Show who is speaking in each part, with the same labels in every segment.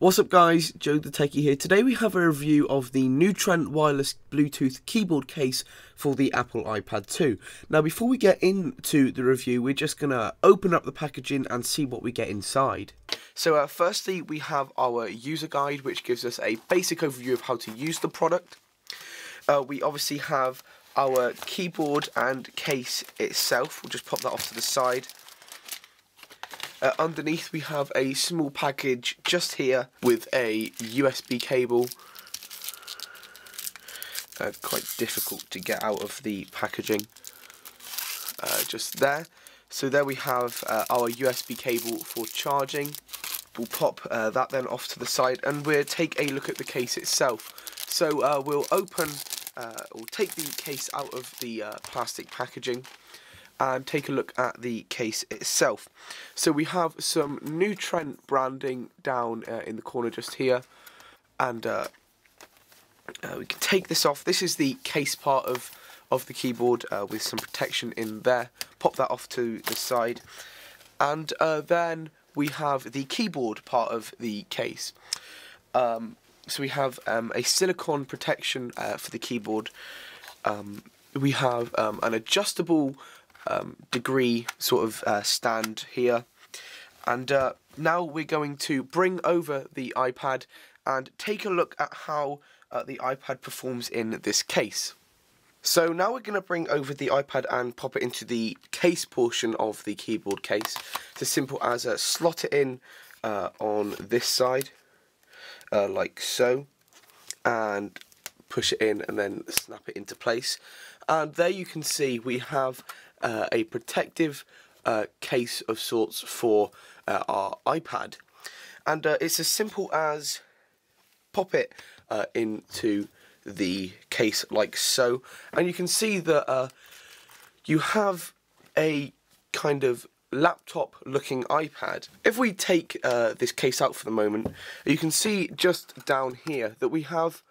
Speaker 1: What's up guys, Joe the Techie here. Today we have a review of the NewTrent wireless Bluetooth keyboard case for the Apple iPad 2. Now before we get into the review, we're just going to open up the packaging and see what we get inside. So firstly we have our user guide, which gives us a basic overview of how to use the product. We obviously have our keyboard and case itself. We'll just pop that off to the side. Underneath we have a small package just here with a USB cable. Quite difficult to get out of the packaging. Just there. So there we have our USB cable for charging. We'll pop that then off to the side and we'll take a look at the case itself. So we'll take the case out of the plastic packaging and take a look at the case itself. So we have some NewTrent branding down in the corner just here, and we can take this off. This is the case part of the keyboard with some protection in there. Pop that off to the side, and then we have the keyboard part of the case. So we have a silicone protection for the keyboard. We have an adjustable degree sort of stand here, and now we're going to bring over the iPad and take a look at how the iPad performs in this case. So now we're going to bring over the iPad and pop it into the case portion of the keyboard case. It's as simple as slot it in on this side like so, and push it in and then snap it into place, and there you can see we have a protective case of sorts for our iPad, and it's as simple as pop it into the case like so, and you can see that you have a kind of laptop looking iPad. If we take this case out for the moment, you can see just down here that we have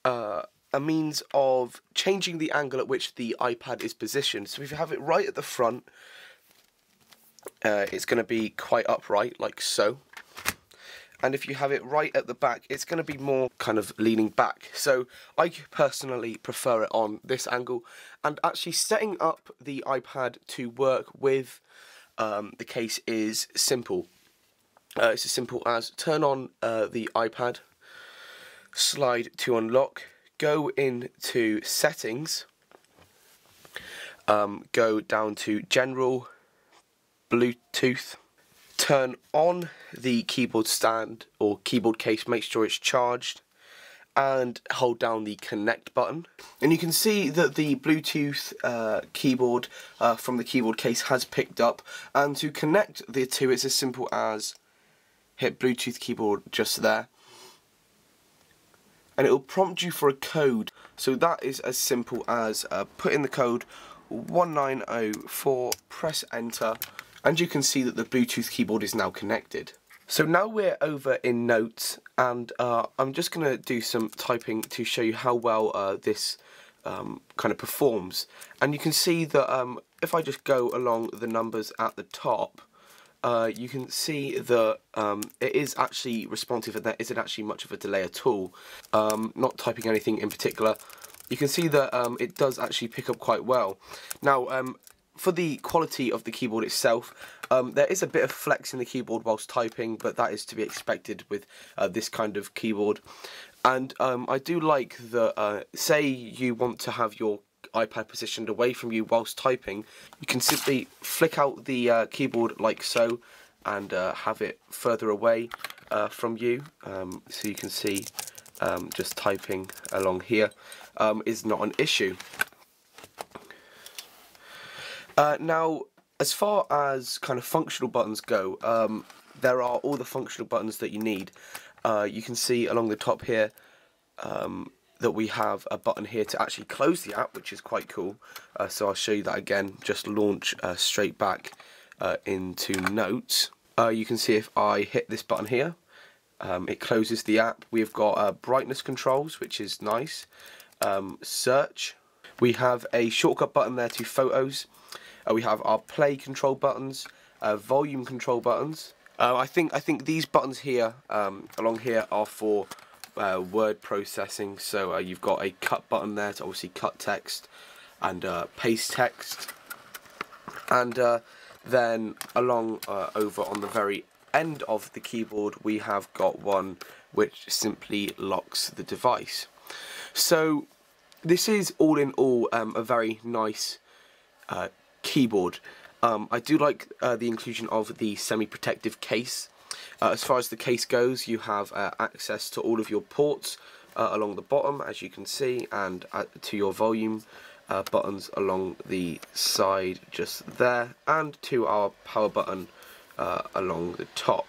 Speaker 1: a means of changing the angle at which the iPad is positioned. So if you have it right at the front, it's going to be quite upright like so, and if you have it right at the back, it's going to be more kind of leaning back. So I personally prefer it on this angle, and actually setting up the iPad to work with the case is simple. It's as simple as turn on the iPad, slide to unlock, go into settings, go down to general, Bluetooth, turn on the keyboard stand or keyboard case, make sure it's charged, and hold down the connect button. And you can see that the Bluetooth keyboard from the keyboard case has picked up, and to connect the two it's as simple as hit Bluetooth keyboard just there, and it will prompt you for a code. So that is as simple as put in the code 1904, press enter, and you can see that the Bluetooth keyboard is now connected. So now we're over in Notes, and I'm just going to do some typing to show you how well this kind of performs. And you can see that if I just go along the numbers at the top, you can see that it is actually responsive and there isn't actually much of a delay at all. Not typing anything in particular. You can see that it does actually pick up quite well. Now, for the quality of the keyboard itself, there is a bit of flex in the keyboard whilst typing, but that is to be expected with this kind of keyboard. And I do like that, say you want to have your iPad positioned away from you whilst typing, you can simply flick out the keyboard like so and have it further away from you, so you can see just typing along here is not an issue. Now, as far as kind of functional buttons go, there are all the functional buttons that you need. You can see along the top here that we have a button here to actually close the app, which is quite cool. So I'll show you that again. Just launch straight back into Notes. You can see if I hit this button here, it closes the app. We've got brightness controls, which is nice. Search. We have a shortcut button there to Photos. We have our play control buttons, volume control buttons, I think these buttons here, along here, are for word processing. So you've got a cut button there to obviously cut text and paste text, and then along over on the very end of the keyboard we have got one which simply locks the device. So this is all in all a very nice keyboard. I do like the inclusion of the semi-protective case. As far as the case goes, you have access to all of your ports along the bottom, as you can see, and to your volume buttons along the side just there, and to our power button along the top.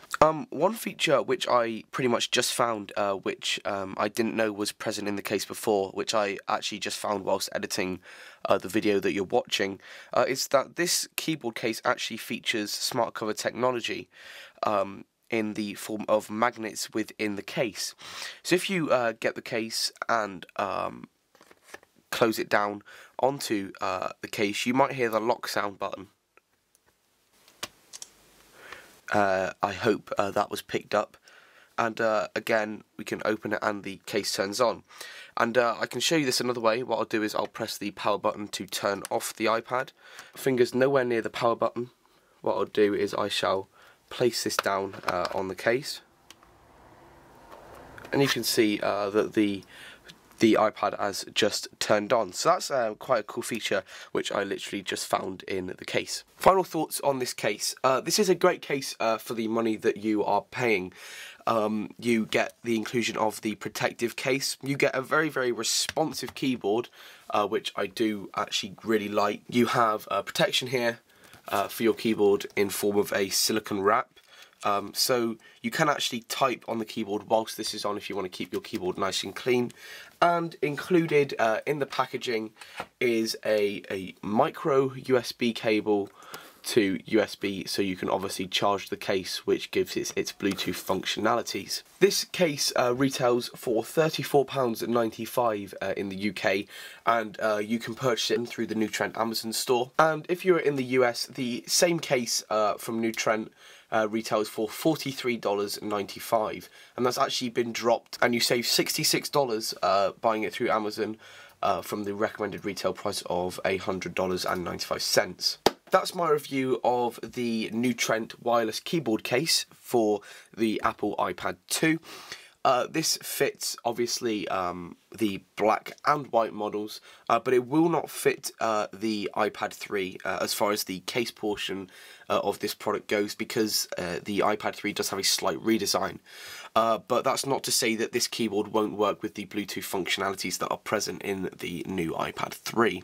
Speaker 1: One feature which I pretty much just found, which I didn't know was present in the case before, which I actually just found whilst editing the video that you're watching, is that this keyboard case actually features smart cover technology in the form of magnets within the case. So if you get the case and close it down onto the case, you might hear the lock sound button. I hope that was picked up, and again we can open it and the case turns on. And I can show you this another way. What I'll do is I'll press the power button to turn off the iPad. Fingers nowhere near the power button. What I'll do is I shall place this down on the case, and you can see that the iPad has just turned on. So that's quite a cool feature which I literally just found in the case. Final thoughts on this case. This is a great case for the money that you are paying. You get the inclusion of the protective case. You get a very, very responsive keyboard, which I do actually really like. You have protection here for your keyboard in form of a silicone wrap. So you can actually type on the keyboard whilst this is on if you want to keep your keyboard nice and clean. And included in the packaging is a micro USB cable to USB, so you can obviously charge the case, which gives its Bluetooth functionalities. This case retails for £34.95 in the UK, and you can purchase it through the NewTrent Amazon store. And if you're in the US, the same case from NewTrent retails for $43.95, and that's actually been dropped, and you save $66 buying it through Amazon from the recommended retail price of $100.95. That's my review of the NewTrent wireless keyboard case for the Apple iPad 2. This fits, obviously, the black and white models, but it will not fit the iPad 3 as far as the case portion of this product goes, because the iPad 3 does have a slight redesign. But that's not to say that this keyboard won't work with the Bluetooth functionalities that are present in the new iPad 3.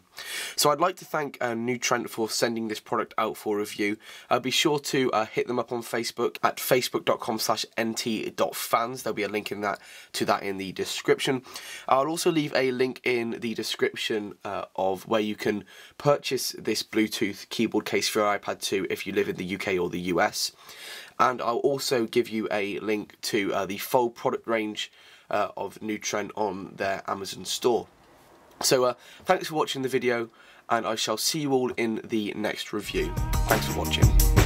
Speaker 1: So I'd like to thank NewTrent for sending this product out for review. Be sure to hit them up on Facebook at facebook.com/nt.fans. There'll be a link to that in the description. I'll also leave a link in the description of where you can purchase this Bluetooth keyboard case for your iPad 2 if you live in the UK or the US. And I'll also give you a link to the full product range of NewTrent on their Amazon store. So thanks for watching the video, and I shall see you all in the next review. Thanks for watching.